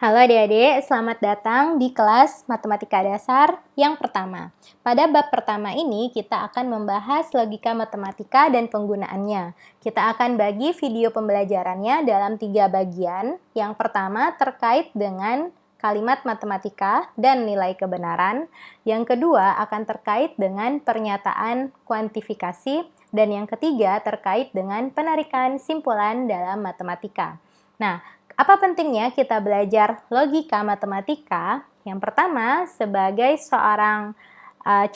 Halo adik-adik, selamat datang di kelas Matematika Dasar yang pertama. Pada bab pertama ini kita akan membahas logika matematika dan penggunaannya. Kita akan bagi video pembelajarannya dalam 3 bagian. Yang pertama terkait dengan kalimat matematika dan nilai kebenaran. Yang kedua akan terkait dengan pernyataan kuantifikasi. Dan yang ketiga terkait dengan penarikan simpulan dalam matematika. Nah, apa pentingnya kita belajar logika matematika? Yang pertama, sebagai seorang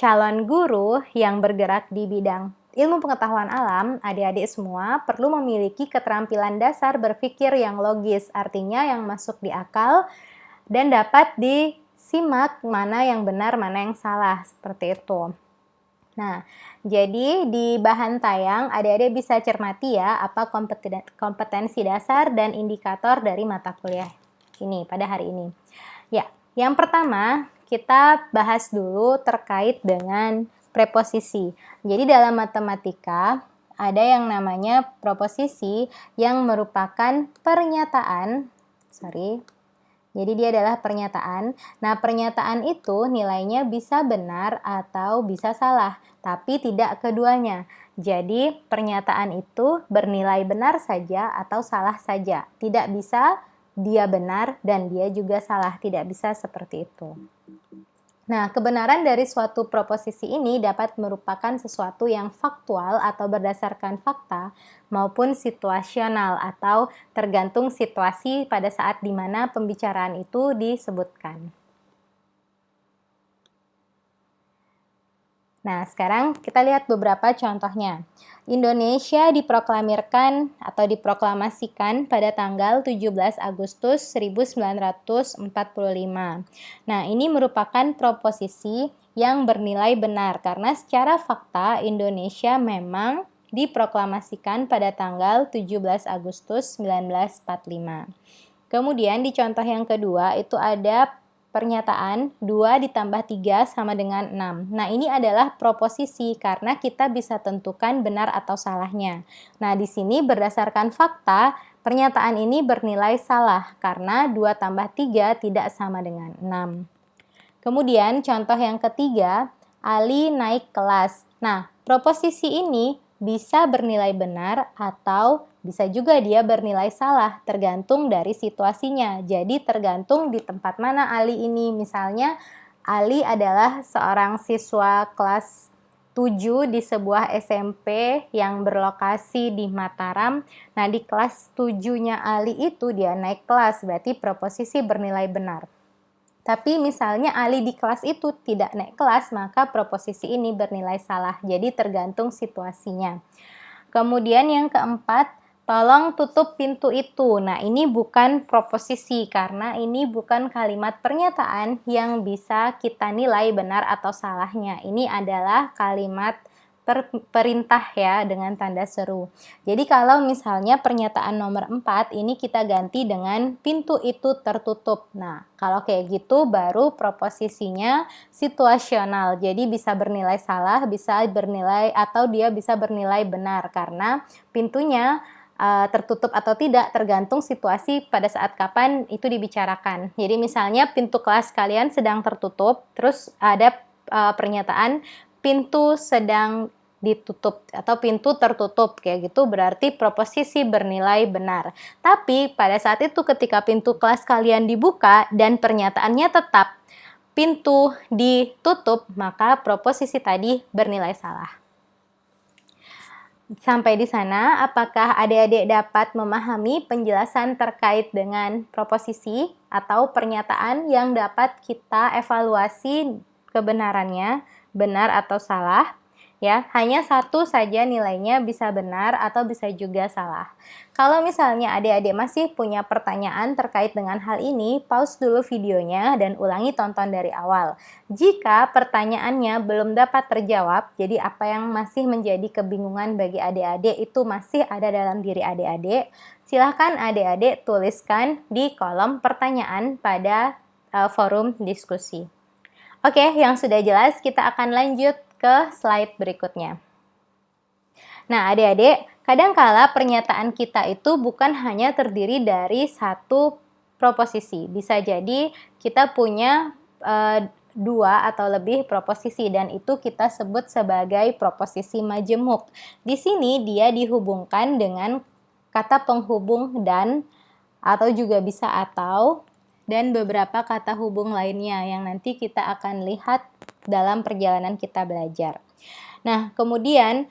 calon guru yang bergerak di bidang ilmu pengetahuan alam, adik-adik semua perlu memiliki keterampilan dasar berpikir yang logis, artinya yang masuk di akal dan dapat disimak mana yang benar, mana yang salah, seperti itu. Nah, jadi di bahan tayang adik-adik bisa cermati ya apa kompetensi dasar dan indikator dari mata kuliah ini pada hari ini. Ya, yang pertama kita bahas dulu terkait dengan preposisi. Jadi dalam matematika ada yang namanya proposisi yang merupakan pernyataan, jadi dia adalah pernyataan. Nah, pernyataan itu nilainya bisa benar atau bisa salah, tapi tidak keduanya. Jadi, pernyataan itu bernilai benar saja atau salah saja. Tidak bisa dia benar dan dia juga salah, tidak bisa seperti itu. Nah, kebenaran dari suatu proposisi ini dapat merupakan sesuatu yang faktual atau berdasarkan fakta maupun situasional atau tergantung situasi pada saat di mana pembicaraan itu disebutkan. Nah, sekarang kita lihat beberapa contohnya. Indonesia diproklamirkan atau diproklamasikan pada tanggal 17 Agustus 1945. Nah, ini merupakan proposisi yang bernilai benar karena secara fakta Indonesia memang diproklamasikan pada tanggal 17 Agustus 1945. Kemudian di contoh yang kedua itu ada pernyataan 2 ditambah 3 sama dengan 6. Nah, ini adalah proposisi karena kita bisa tentukan benar atau salahnya. Nah, di sini berdasarkan fakta, pernyataan ini bernilai salah karena 2 tambah 3 tidak sama dengan 6. Kemudian contoh yang ketiga, Ali naik kelas. Nah, proposisi ini bisa bernilai benar atau bisa juga dia bernilai salah, tergantung dari situasinya. Jadi tergantung di tempat mana Ali ini. Misalnya, Ali adalah seorang siswa kelas 7 di sebuah SMP yang berlokasi di Mataram. Nah, di kelas 7-nya Ali itu dia naik kelas, berarti proposisi bernilai benar. Tapi misalnya Ali di kelas itu tidak naik kelas, maka proposisi ini bernilai salah. Jadi tergantung situasinya. Kemudian yang keempat, tolong tutup pintu itu. Nah, ini bukan proposisi karena ini bukan kalimat pernyataan yang bisa kita nilai benar atau salahnya. Ini adalah kalimat perintah ya dengan tanda seru. Jadi kalau misalnya pernyataan nomor 4 ini kita ganti dengan pintu itu tertutup. Nah, kalau kayak gitu baru proposisinya situasional. Jadi bisa bernilai salah, bisa bernilai atau dia bisa bernilai benar karena pintunya tertutup atau tidak tergantung situasi pada saat kapan itu dibicarakan. Jadi misalnya pintu kelas kalian sedang tertutup, terus ada pernyataan pintu sedang ditutup atau pintu tertutup kayak gitu berarti proposisi bernilai benar. Tapi pada saat itu ketika pintu kelas kalian dibuka dan pernyataannya tetap pintu ditutup, maka proposisi tadi bernilai salah. Sampai di sana, apakah adik-adik dapat memahami penjelasan terkait dengan proposisi atau pernyataan yang dapat kita evaluasi kebenarannya, benar atau salah? Ya, hanya satu saja nilainya bisa benar atau bisa juga salah. Kalau misalnya adik-adik masih punya pertanyaan terkait dengan hal ini, pause dulu videonya dan ulangi tonton dari awal. Jika pertanyaannya belum dapat terjawab, jadi apa yang masih menjadi kebingungan bagi adik-adik itu masih ada dalam diri adik-adik, silahkan adik-adik tuliskan di kolom pertanyaan pada forum diskusi. Oke, yang sudah jelas kita akan lanjut ke slide berikutnya. Nah, adik-adik, kadangkala pernyataan kita itu bukan hanya terdiri dari satu proposisi. Bisa jadi kita punya dua atau lebih proposisi dan itu kita sebut sebagai proposisi majemuk. Di sini dia dihubungkan dengan kata penghubung dan atau juga bisa atau dan beberapa kata hubung lainnya yang nanti kita akan lihat dalam perjalanan kita belajar. Nah, kemudian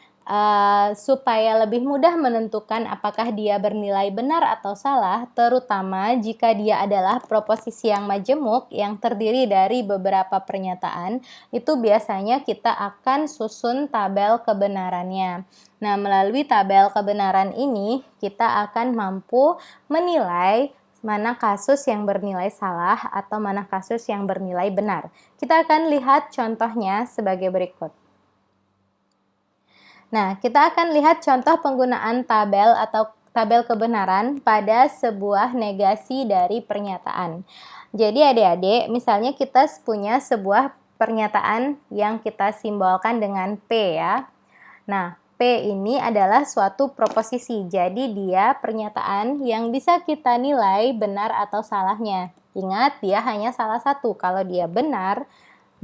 supaya lebih mudah menentukan apakah dia bernilai benar atau salah, terutama jika dia adalah proposisi yang majemuk yang terdiri dari beberapa pernyataan, itu biasanya kita akan susun tabel kebenarannya. Nah, melalui tabel kebenaran ini, kita akan mampu menilai mana kasus yang bernilai salah atau mana kasus yang bernilai benar. Kita akan lihat contohnya sebagai berikut. Nah, kita akan lihat contoh penggunaan tabel atau tabel kebenaran pada sebuah negasi dari pernyataan. Jadi adik-adik, misalnya kita punya sebuah pernyataan yang kita simbolkan dengan P ya. Nah, P ini adalah suatu proposisi, jadi dia pernyataan yang bisa kita nilai benar atau salahnya. Ingat, dia hanya salah satu. Kalau dia benar,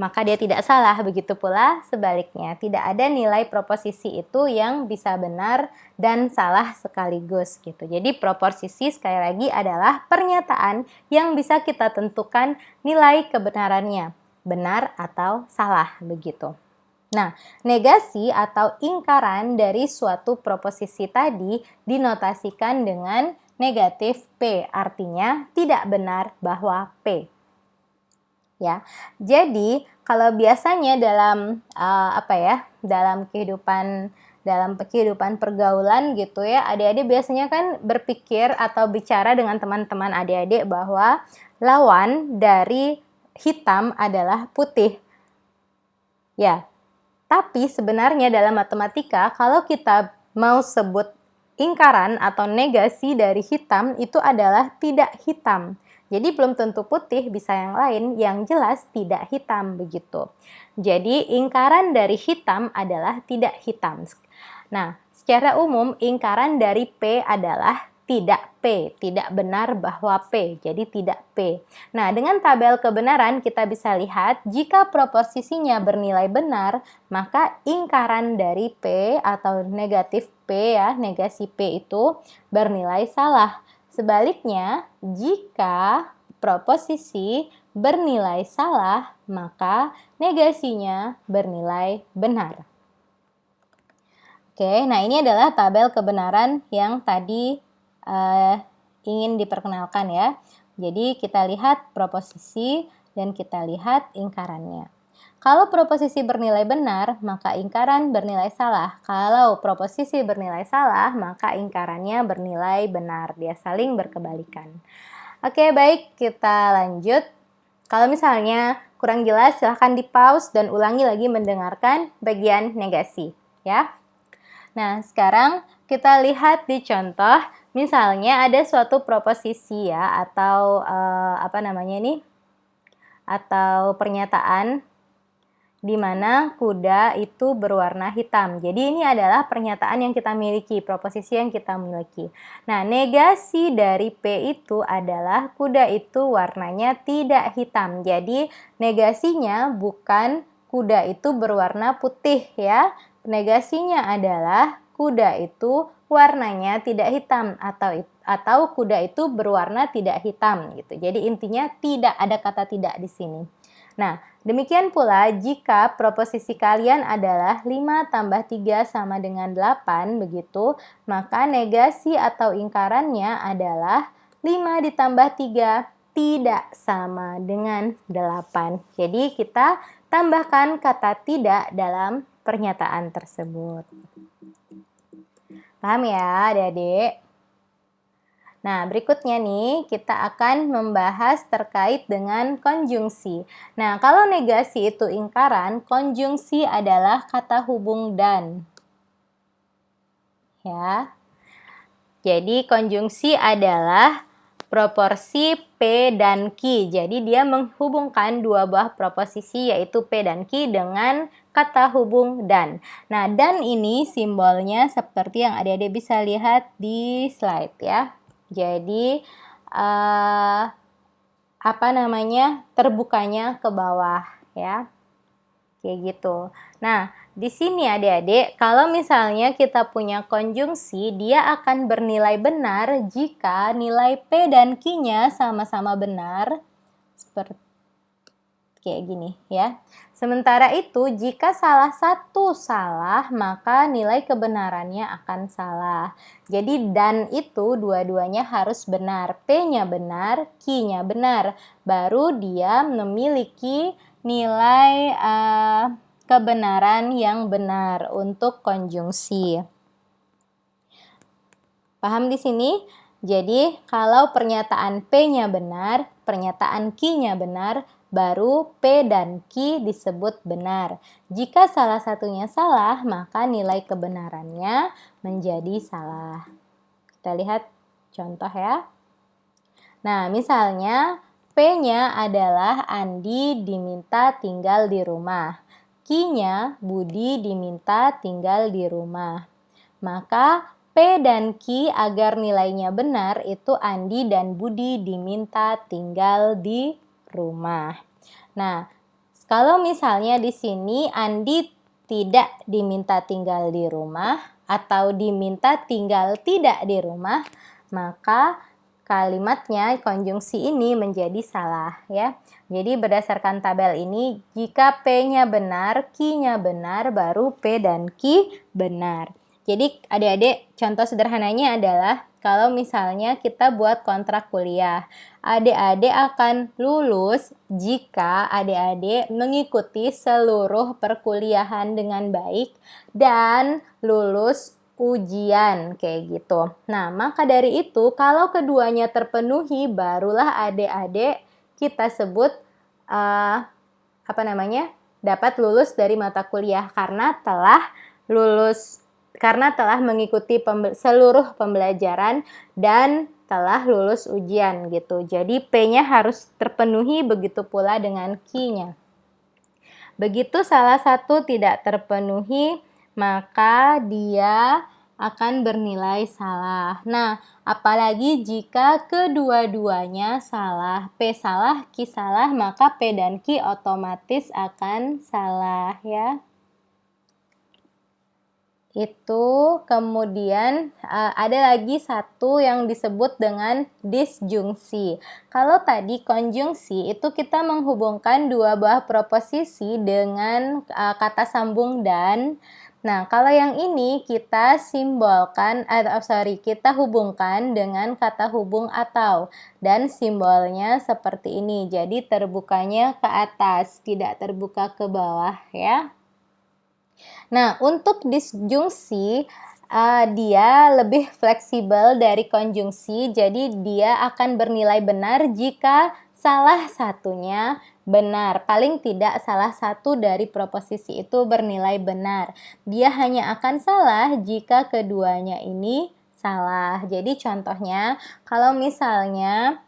maka dia tidak salah. Begitu pula sebaliknya, tidak ada nilai proposisi itu yang bisa benar dan salah sekaligus gitu. Jadi proposisi sekali lagi adalah pernyataan yang bisa kita tentukan nilai kebenarannya, benar atau salah begitu. Nah, negasi atau ingkaran dari suatu proposisi tadi dinotasikan dengan negatif P, artinya tidak benar bahwa P. Ya, jadi kalau biasanya dalam dalam kehidupan pergaulan gitu ya, adik-adik biasanya kan berpikir atau bicara dengan teman-teman adik-adik bahwa lawan dari hitam adalah putih. Ya, tapi sebenarnya dalam matematika kalau kita mau sebut ingkaran atau negasi dari hitam itu adalah tidak hitam. Jadi belum tentu putih, bisa yang lain, yang jelas tidak hitam begitu. Jadi ingkaran dari hitam adalah tidak hitam. Nah, secara umum ingkaran dari P adalah tidak P, tidak benar bahwa P, jadi tidak P. Nah, dengan tabel kebenaran kita bisa lihat jika proposisinya bernilai benar, maka ingkaran dari P atau negatif P ya, negasi P itu bernilai salah. Sebaliknya, jika proposisi bernilai salah, maka negasinya bernilai benar. Oke, nah ini adalah tabel kebenaran yang tadi ingin diperkenalkan ya. Jadi kita lihat proposisi dan kita lihat ingkarannya. Kalau proposisi bernilai benar, maka ingkaran bernilai salah. Kalau proposisi bernilai salah, maka ingkarannya bernilai benar. Dia saling berkebalikan. Oke, baik, kita lanjut. Kalau misalnya kurang jelas, silahkan di-pause dan ulangi lagi mendengarkan bagian negasi, ya. Nah, sekarang kita lihat di contoh, misalnya ada suatu proposisi ya, atau atau pernyataan di mana kuda itu berwarna hitam. Jadi ini adalah pernyataan yang kita miliki, proposisi yang kita miliki. Nah, negasi dari P itu adalah kuda itu warnanya tidak hitam. Jadi negasinya bukan kuda itu berwarna putih ya. Negasinya adalah kuda itu warnanya tidak hitam atau kuda itu berwarna tidak hitam gitu. Jadi intinya tidak ada kata tidak di sini. Nah, demikian pula jika proposisi kalian adalah 5 tambah 3 sama dengan 8 begitu, maka negasi atau ingkarannya adalah 5 ditambah 3 tidak sama dengan 8. Jadi kita tambahkan kata tidak dalam pernyataan tersebut. Paham ya adik-adik? Nah, berikutnya nih kita akan membahas terkait dengan konjungsi. Nah, kalau negasi itu ingkaran, konjungsi adalah kata hubung dan. Ya. Jadi konjungsi adalah proporsi P dan Q. Jadi dia menghubungkan dua buah proposisi yaitu P dan Q dengan kata hubung dan. Nah, dan ini simbolnya seperti yang adik-adik bisa lihat di slide ya. Jadi terbukanya ke bawah ya. Kayak gitu. Nah, di sini adik-adik, kalau misalnya kita punya konjungsi, dia akan bernilai benar jika nilai P dan Q-nya sama-sama benar. Seperti kayak gini ya. Sementara itu, jika salah satu salah, maka nilai kebenarannya akan salah. Jadi dan itu dua-duanya harus benar. P-nya benar, Q-nya benar. Baru dia memiliki nilai kebenaran yang benar untuk konjungsi. Paham di sini? Jadi, kalau pernyataan P-nya benar, pernyataan Q-nya benar, baru P dan Q disebut benar. Jika salah satunya salah, maka nilai kebenarannya menjadi salah. Kita lihat contoh ya. Nah, misalnya P-nya adalah Andi diminta tinggal di rumah. Q-nya Budi diminta tinggal di rumah. Maka P dan Q agar nilainya benar itu Andi dan Budi diminta tinggal di rumah. Nah, kalau misalnya di sini Andi tidak diminta tinggal di rumah atau diminta tinggal tidak di rumah, maka kalimatnya konjungsi ini menjadi salah ya. Jadi berdasarkan tabel ini, jika P-nya benar, Q-nya benar, baru P dan Q benar. Jadi adik-adik, contoh sederhananya adalah kalau misalnya kita buat kontrak kuliah, adik-adik akan lulus jika adik-adik mengikuti seluruh perkuliahan dengan baik dan lulus ujian kayak gitu. Nah, maka dari itu kalau keduanya terpenuhi barulah adik-adik kita sebut dapat lulus dari mata kuliah karena telah mengikuti seluruh pembelajaran dan telah lulus ujian gitu. Jadi P-nya harus terpenuhi, begitu pula dengan Q-nya. Begitu salah satu tidak terpenuhi, maka dia akan bernilai salah. Nah, apalagi jika kedua-duanya salah. P salah, Q salah, maka P dan Q otomatis akan salah ya. Itu kemudian ada lagi satu yang disebut dengan disjungsi. Kalau tadi konjungsi itu kita menghubungkan dua buah proposisi dengan kata sambung dan. Nah, kalau yang ini kita kita hubungkan dengan kata hubung atau, dan simbolnya seperti ini. Jadi terbukanya ke atas, tidak terbuka ke bawah ya. Nah, untuk disjungsi dia lebih fleksibel dari konjungsi, jadi dia akan bernilai benar jika salah satunya benar. Paling tidak salah satu dari proposisi itu bernilai benar. Dia hanya akan salah jika keduanya ini salah. Jadi contohnya, kalau misalnya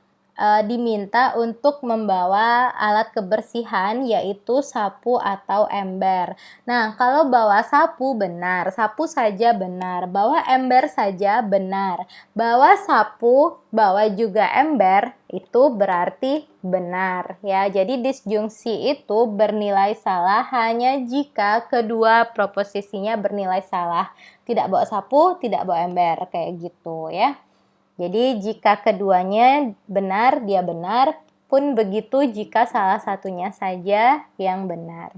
diminta untuk membawa alat kebersihan yaitu sapu atau ember. Nah, kalau bawa sapu benar, sapu saja benar, bawa ember saja benar. Bawa sapu, bawa juga ember, itu berarti benar ya. Jadi disjungsi itu bernilai salah hanya jika kedua proposisinya bernilai salah. Tidak bawa sapu, tidak bawa ember, kayak gitu ya. Jadi jika keduanya benar, dia benar, pun begitu jika salah satunya saja yang benar.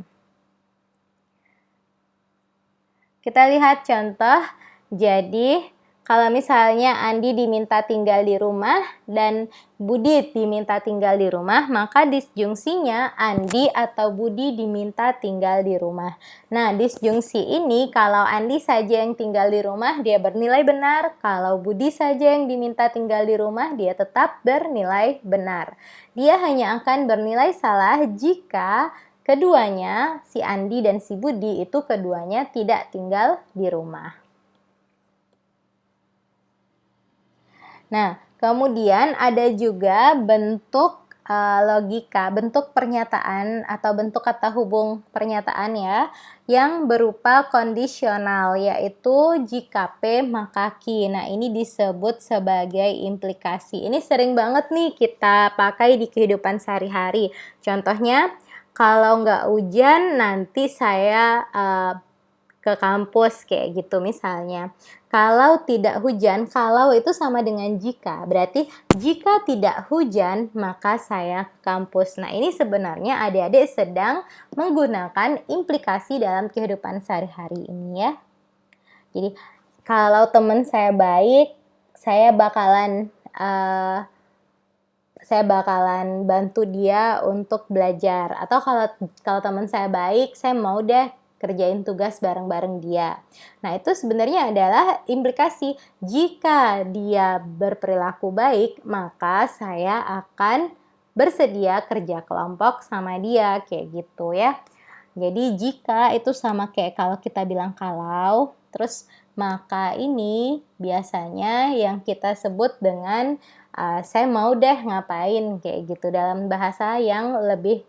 Kita lihat contoh. Jadi kalau misalnya Andi diminta tinggal di rumah dan Budi diminta tinggal di rumah, maka disjungsinya Andi atau Budi diminta tinggal di rumah. Nah, disjungsi ini kalau Andi saja yang tinggal di rumah, dia bernilai benar. Kalau Budi saja yang diminta tinggal di rumah, dia tetap bernilai benar. Dia hanya akan bernilai salah jika keduanya, si Andi dan si Budi, itu keduanya tidak tinggal di rumah. Nah, kemudian ada juga bentuk logika, bentuk pernyataan atau bentuk kata hubung pernyataan ya, yang berupa kondisional, yaitu jika P maka Q. Nah, ini disebut sebagai implikasi. Ini sering banget nih kita pakai di kehidupan sehari-hari. Contohnya, kalau nggak hujan nanti saya ke kampus kayak gitu misalnya. Kalau tidak hujan, kalau itu sama dengan jika. Berarti jika tidak hujan, maka saya ke kampus. Nah, ini sebenarnya adik-adik sedang menggunakan implikasi dalam kehidupan sehari-hari ini ya. Jadi, kalau teman saya baik, saya bakalan bantu dia untuk belajar. Atau kalau teman saya baik, saya mau deh kerjain tugas bareng-bareng dia. Nah, itu sebenarnya adalah implikasi. Jika dia berperilaku baik, maka saya akan bersedia kerja kelompok sama dia, kayak gitu ya. Jadi jika itu sama kayak kalau kita bilang kalau, terus maka ini biasanya yang kita sebut dengan saya mau deh ngapain, kayak gitu dalam bahasa yang lebih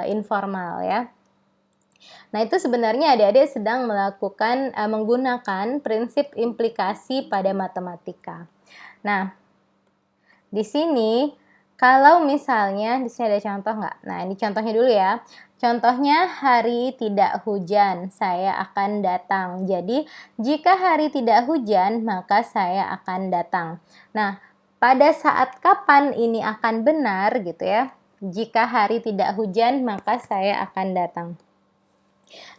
informal ya. Nah, itu sebenarnya adik-adik sedang menggunakan prinsip implikasi pada matematika. Nah, di sini kalau misalnya di sini ada contoh nggak? Nah, ini contohnya dulu ya. Contohnya hari tidak hujan, saya akan datang. Jadi, jika hari tidak hujan, maka saya akan datang. Nah, pada saat kapan ini akan benar gitu ya? Jika hari tidak hujan, maka saya akan datang.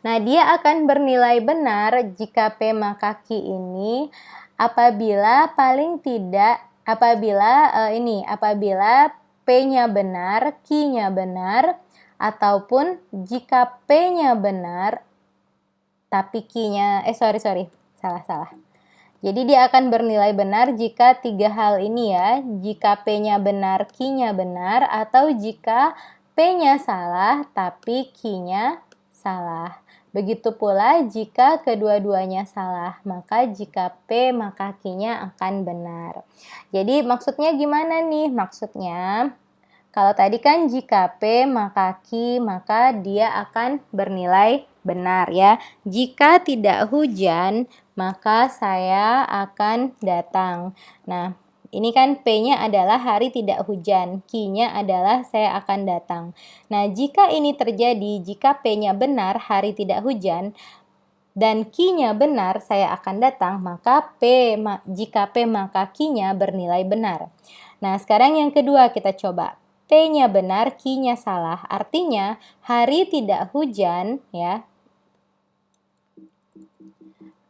Nah, dia akan bernilai benar jika P maka Q ini apabila P-nya benar, Q-nya benar, ataupun jika P-nya benar tapi Q-nya salah. Jadi dia akan bernilai benar jika tiga hal ini ya, jika P-nya benar, Q-nya benar, atau jika P-nya salah tapi Q-nya salah. Begitu pula jika kedua-duanya salah, maka jika P maka Q-nya akan benar. Jadi maksudnya gimana nih? Maksudnya kalau tadi kan jika P maka Q, maka dia akan bernilai benar ya. Jika tidak hujan, maka saya akan datang. Nah, ini kan P-nya adalah hari tidak hujan, Q-nya adalah saya akan datang. Nah, jika ini terjadi, jika P-nya benar, hari tidak hujan, dan Q-nya benar, saya akan datang, maka jika P maka Q-nya bernilai benar. Nah, sekarang yang kedua kita coba. P-nya benar, Q-nya salah. Artinya, hari tidak hujan, ya.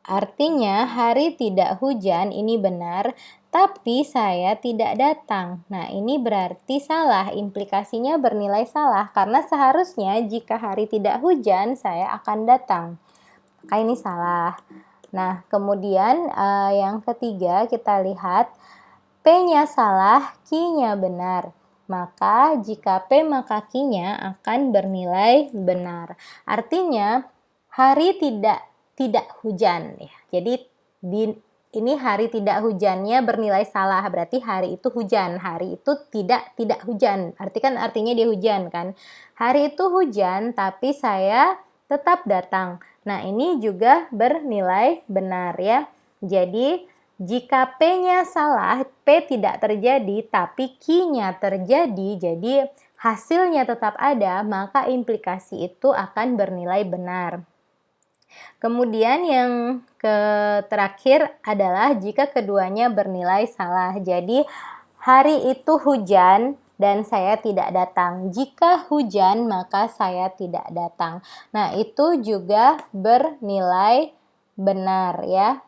Artinya, hari tidak hujan ini benar, tapi saya tidak datang. Nah, ini berarti salah. Implikasinya bernilai salah, karena seharusnya jika hari tidak hujan, saya akan datang. Maka ini salah. Nah, kemudian yang ketiga kita lihat, P-nya salah, Q-nya benar. Maka jika P maka Q-nya akan bernilai benar. Artinya hari tidak hujan ya. Jadi ini hari tidak hujannya bernilai salah, berarti hari itu hujan. Hari itu tidak hujan. Artinya dia hujan kan. Hari itu hujan tapi saya tetap datang. Nah, ini juga bernilai benar ya. Jadi jika P-nya salah, P tidak terjadi, tapi Q-nya terjadi, jadi hasilnya tetap ada, maka implikasi itu akan bernilai benar. Kemudian yang terakhir adalah jika keduanya bernilai salah. Jadi, hari itu hujan dan saya tidak datang. Jika hujan, maka saya tidak datang. Nah, itu juga bernilai benar ya.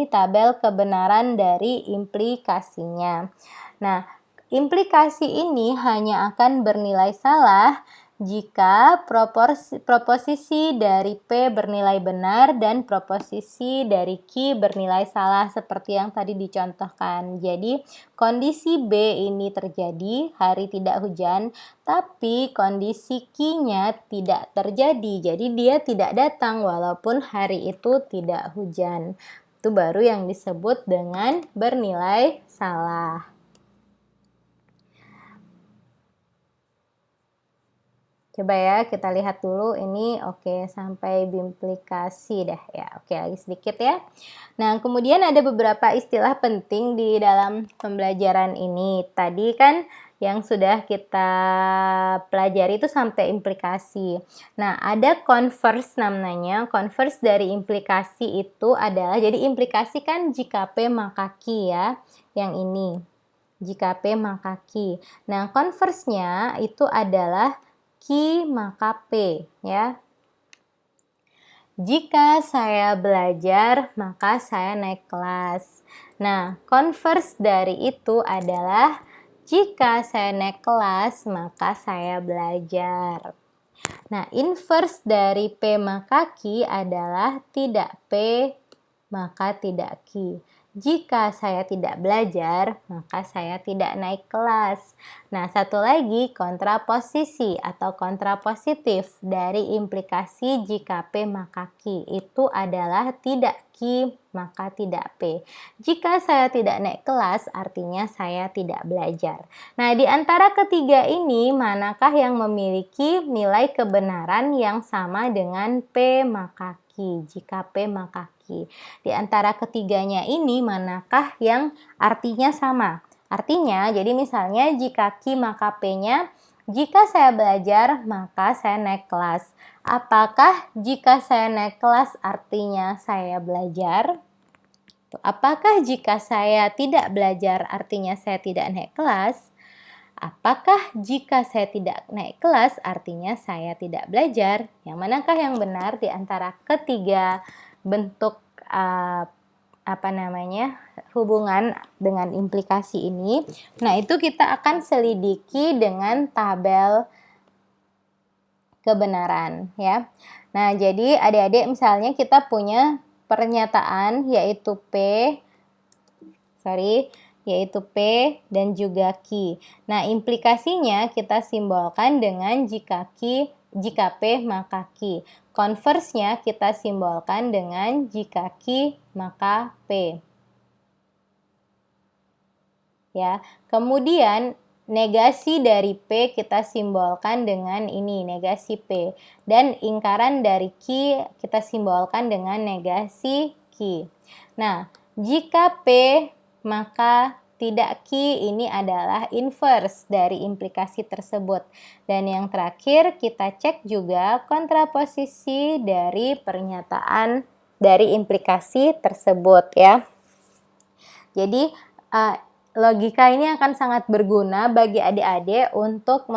Tabel kebenaran dari implikasinya. Nah, implikasi ini hanya akan bernilai salah jika proposisi dari P bernilai benar dan proposisi dari Q bernilai salah seperti yang tadi dicontohkan. Jadi, kondisi B ini terjadi, hari tidak hujan, tapi kondisi Q-nya tidak terjadi. Jadi, dia tidak datang walaupun hari itu tidak hujan. Itu baru yang disebut dengan bernilai salah. Coba ya kita lihat dulu ini oke sampai bimplikasi dah ya. Oke lagi sedikit ya. Nah kemudian ada beberapa istilah penting di dalam pembelajaran ini. Tadi kan yang sudah kita pelajari itu sampai implikasi. Nah ada converse namanya. Converse dari implikasi itu adalah, jadi implikasi kan jika P maka Q ya. Yang ini jika P maka Q. Nah converse-nya itu adalah Q maka P ya. Jika saya belajar maka saya naik kelas. Nah, converse dari itu adalah jika saya naik kelas maka saya belajar. Nah, inverse dari P maka Q adalah tidak P maka tidak Q. Jika saya tidak belajar, maka saya tidak naik kelas. Nah, satu lagi kontraposisi atau kontrapositif dari implikasi jika P maka Q itu adalah tidak Q maka tidak P. Jika saya tidak naik kelas, artinya saya tidak belajar. Nah, di antara ketiga ini, manakah yang memiliki nilai kebenaran yang sama dengan P maka Q? Jika P maka Q. Di antara ketiganya ini manakah yang artinya sama? Artinya, jadi misalnya jika Q maka P-nya, jika saya belajar maka saya naik kelas. Apakah jika saya naik kelas artinya saya belajar? Apakah jika saya tidak belajar artinya saya tidak naik kelas? Apakah jika saya tidak naik kelas artinya saya tidak belajar? Yang manakah yang benar di antara ketiga bentuk hubungan dengan implikasi ini? Nah, itu kita akan selidiki dengan tabel kebenaran ya. Nah, jadi adik-adik misalnya kita punya pernyataan yaitu P dan juga Q. Nah, implikasinya kita simbolkan dengan jika P maka Q. Converse-nya kita simbolkan dengan jika Q maka P. Ya. Kemudian negasi dari P kita simbolkan dengan ini, negasi P. Dan ingkaran dari Q kita simbolkan dengan negasi Q. Nah, jika P maka tidak Q ini adalah inverse dari implikasi tersebut. Dan yang terakhir kita cek juga kontraposisi dari pernyataan dari implikasi tersebut ya. Jadi logika ini akan sangat berguna bagi adik-adik untuk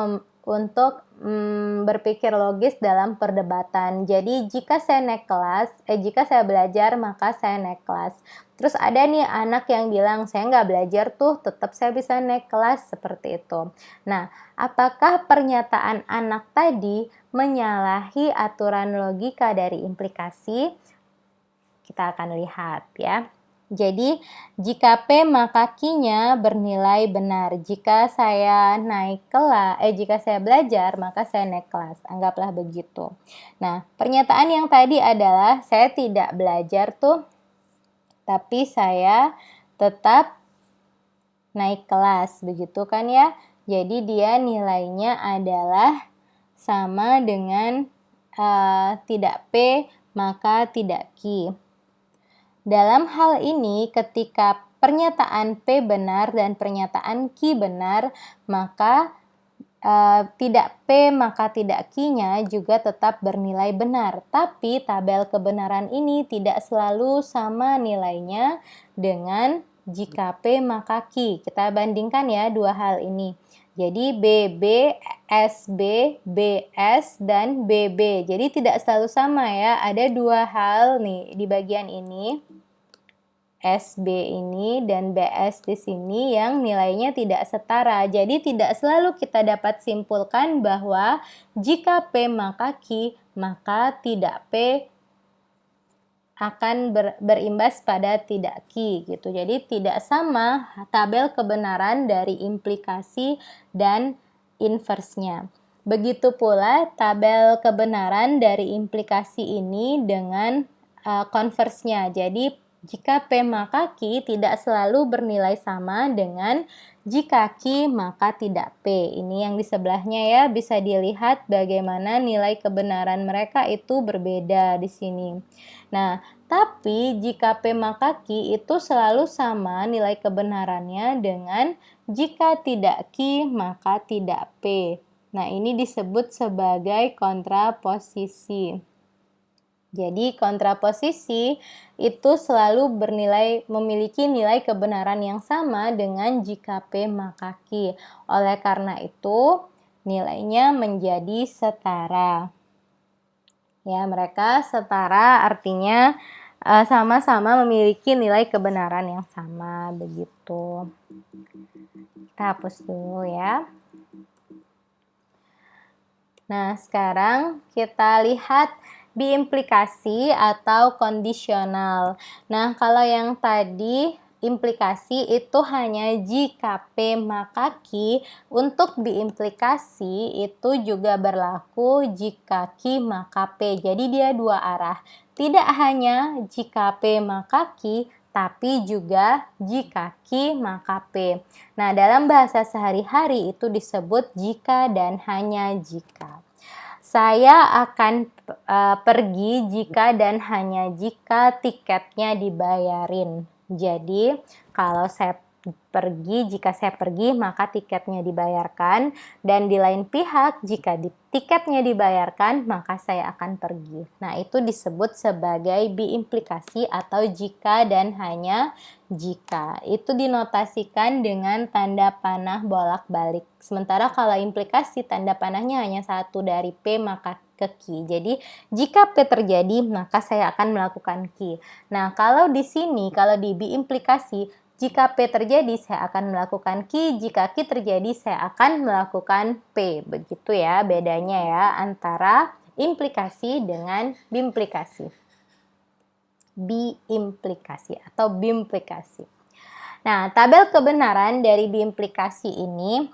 berpikir logis dalam perdebatan. Jadi jika saya belajar maka saya naik kelas. Terus ada nih anak yang bilang saya nggak belajar tuh tetap saya bisa naik kelas, seperti itu. Nah, apakah pernyataan anak tadi menyalahi aturan logika dari implikasi? Kita akan lihat ya. Jadi, jika P maka Q-nya bernilai benar. Jika saya belajar, maka saya naik kelas. Anggaplah begitu. Nah, pernyataan yang tadi adalah saya tidak belajar tuh, tapi saya tetap naik kelas. Begitu kan ya? Jadi, dia nilainya adalah sama dengan tidak P maka tidak Q. Dalam hal ini, ketika pernyataan P benar dan pernyataan Q benar, maka tidak P maka tidak Q-nya juga tetap bernilai benar. Tapi tabel kebenaran ini tidak selalu sama nilainya dengan jika P maka Q. Kita bandingkan ya dua hal ini. Jadi BB, SB, BS, dan BB. Jadi tidak selalu sama ya. Ada dua hal nih di bagian ini. SB ini dan BS di sini yang nilainya tidak setara. Jadi tidak selalu kita dapat simpulkan bahwa jika P maka Q, maka tidak P akan berimbas pada tidak Q gitu. Jadi tidak sama tabel kebenaran dari implikasi dan inverse-nya. Begitu pula tabel kebenaran dari implikasi ini dengan converse-nya. Jadi Jika P maka Q tidak selalu bernilai sama dengan jika Q maka tidak P. Ini yang di sebelahnya ya, bisa dilihat bagaimana nilai kebenaran mereka itu berbeda di sini. Nah, tapi jika P maka Q itu selalu sama nilai kebenarannya dengan jika tidak Q maka tidak P. Nah, ini disebut sebagai kontraposisi. Jadi kontraposisi itu selalu memiliki nilai kebenaran yang sama dengan jika P maka Q. Oleh karena itu nilainya menjadi setara. Ya, mereka setara artinya sama-sama memiliki nilai kebenaran yang sama begitu. Kita hapus dulu ya. Nah, sekarang kita lihat biimplikasi atau kondisional. Nah, kalau yang tadi implikasi itu hanya jika P maka Q, untuk biimplikasi itu juga berlaku jika Q maka P. Jadi dia dua arah. Tidak hanya jika P maka Q, tapi juga jika Q maka P. Nah, dalam bahasa sehari-hari itu disebut jika dan hanya jika. Saya akan pergi jika dan hanya jika tiketnya dibayarin. Jadi, jika saya pergi maka tiketnya dibayarkan, dan di lain pihak jika tiketnya dibayarkan maka saya akan pergi. Nah, itu disebut sebagai biimplikasi atau jika dan hanya jika. Itu dinotasikan dengan tanda panah bolak-balik. Sementara kalau implikasi tanda panahnya hanya satu, dari P maka ke Q. Jadi jika P terjadi maka saya akan melakukan Q. Nah, kalau di sini, kalau di biimplikasi, jika P terjadi saya akan melakukan Q, jika Q terjadi saya akan melakukan P. Begitu ya bedanya ya antara implikasi dengan biimplikasi. Biimplikasi atau biimplikasi. Nah, tabel kebenaran dari biimplikasi ini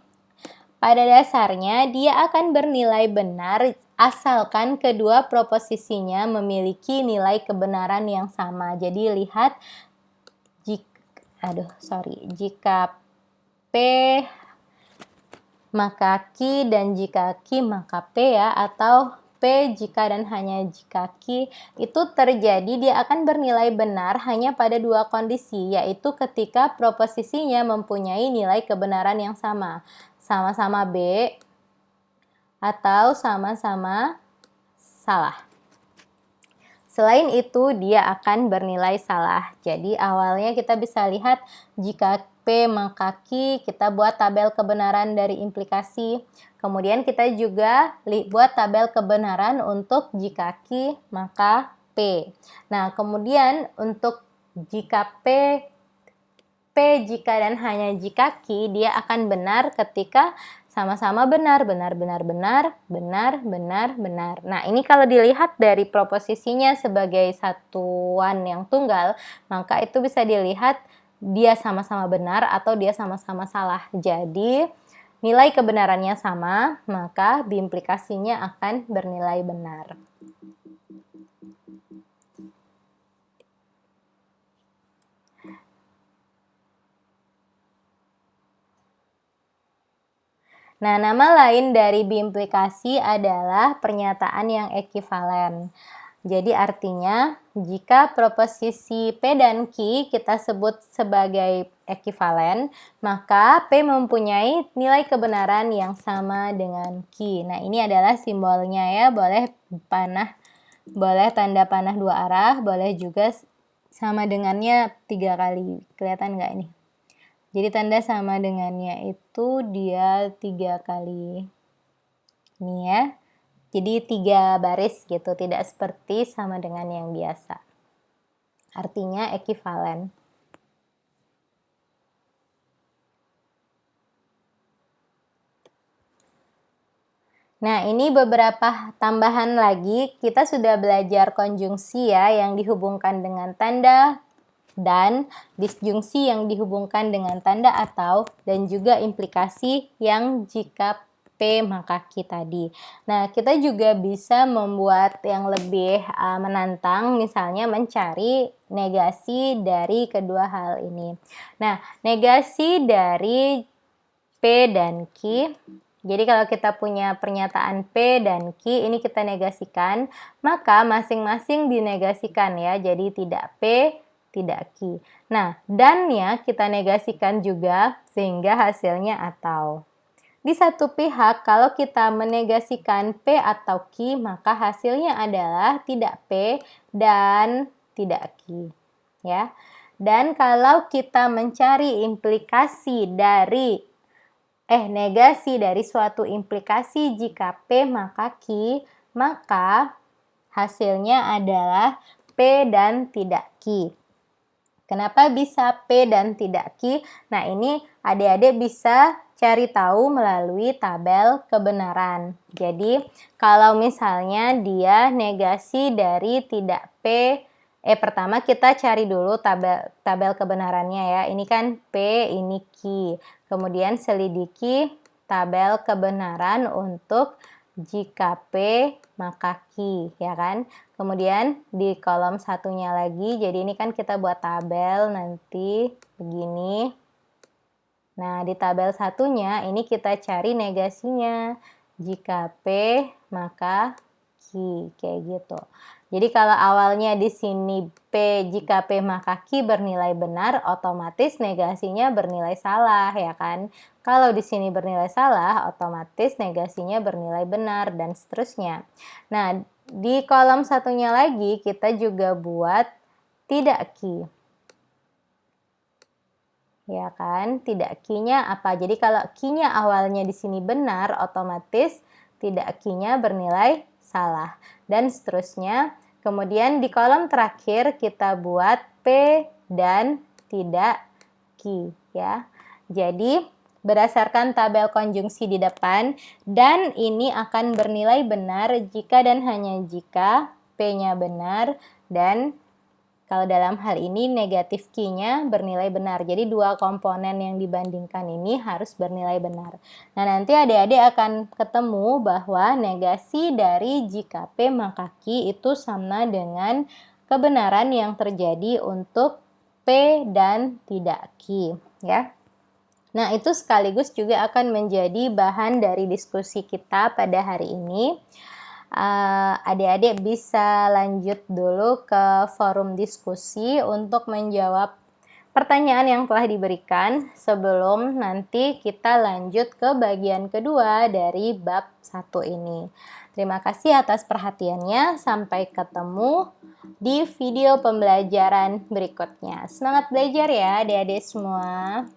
pada dasarnya dia akan bernilai benar asalkan kedua proposisinya memiliki nilai kebenaran yang sama. Jadi lihat jika P maka Q dan jika Q maka P ya, atau P jika dan hanya jika Q itu terjadi, dia akan bernilai benar hanya pada dua kondisi, yaitu ketika proposisinya mempunyai nilai kebenaran yang sama, sama-sama B atau sama-sama salah. Selain itu, dia akan bernilai salah. Jadi awalnya kita bisa lihat jika P maka Q, kita buat tabel kebenaran dari implikasi. Kemudian kita juga buat tabel kebenaran untuk jika Q maka P. Nah, kemudian untuk jika P jika dan hanya jika Q, dia akan benar ketika sama-sama benar. Nah, ini kalau dilihat dari proposisinya sebagai satuan yang tunggal, maka itu bisa dilihat dia sama-sama benar atau dia sama-sama salah. Jadi, nilai kebenarannya sama, maka biimplikasinya akan bernilai benar. Nah, nama lain dari biimplikasi adalah pernyataan yang ekivalen. Jadi artinya, jika proposisi P dan Q kita sebut sebagai ekivalen, maka P mempunyai nilai kebenaran yang sama dengan Q. Nah, ini adalah simbolnya ya, boleh tanda panah dua arah, boleh juga sama dengannya 3 kali. Kelihatan nggak ini? Jadi tanda sama dengannya itu dia 3 kali. Ini ya. Jadi 3 baris gitu, tidak seperti sama dengan yang biasa. Artinya ekivalen. Nah, ini beberapa tambahan lagi. Kita sudah belajar konjungsi ya, yang dihubungkan dengan tanda dan, disjungsi yang dihubungkan dengan tanda atau, dan juga implikasi yang jika P maka Q tadi. Nah, kita juga bisa membuat yang lebih menantang, misalnya mencari negasi dari kedua hal ini. Nah, negasi dari P dan Q, jadi kalau kita punya pernyataan P dan Q, ini kita negasikan, maka masing-masing dinegasikan ya, jadi tidak P, tidak Q. Nah, dan-nya kita negasikan juga, sehingga hasilnya atau. Di satu pihak, kalau kita menegasikan P atau Q, maka hasilnya adalah tidak P dan tidak Q. Ya. Dan kalau kita mencari implikasi dari negasi dari suatu implikasi jika P maka Q, maka hasilnya adalah P dan tidak Q. Kenapa bisa P dan tidak Q? Nah, ini adik-adik bisa cari tahu melalui tabel kebenaran. Jadi, kalau misalnya dia negasi dari tidak P, pertama kita cari dulu tabel kebenarannya ya. Ini kan P, ini Q. Kemudian selidiki tabel kebenaran untuk jika P maka Q, ya kan? Kemudian di kolom satunya lagi, jadi ini kan kita buat tabel nanti begini. Nah, di tabel satunya ini kita cari negasinya. Jika P maka Q, kayak gitu. Jadi kalau awalnya di sini P, jika P maka Q bernilai benar, otomatis negasinya bernilai salah, ya kan? Kalau di sini bernilai salah, otomatis negasinya bernilai benar, dan seterusnya. Nah, di kolom satunya lagi kita juga buat tidak Q. Ya kan? Tidak Q-nya apa? Jadi kalau Q-nya awalnya di sini benar, otomatis tidak Q-nya bernilai salah. Dan seterusnya. Kemudian di kolom terakhir kita buat P dan tidak Q, ya. Jadi berdasarkan tabel konjungsi di depan, dan ini akan bernilai benar jika dan hanya jika P-nya benar dan kalau dalam hal ini negatif Q-nya bernilai benar. Jadi dua komponen yang dibandingkan ini harus bernilai benar. Nah, nanti adik-adik akan ketemu bahwa negasi dari jika P maka Q itu sama dengan kebenaran yang terjadi untuk P dan tidak Q, ya. Nah, itu sekaligus juga akan menjadi bahan dari diskusi kita pada hari ini. Adik-adik bisa lanjut dulu ke forum diskusi untuk menjawab pertanyaan yang telah diberikan sebelum nanti kita lanjut ke bagian kedua dari bab 1 ini. Terima kasih atas perhatiannya. Sampai ketemu di video pembelajaran berikutnya. Semangat belajar ya adik-adik semua.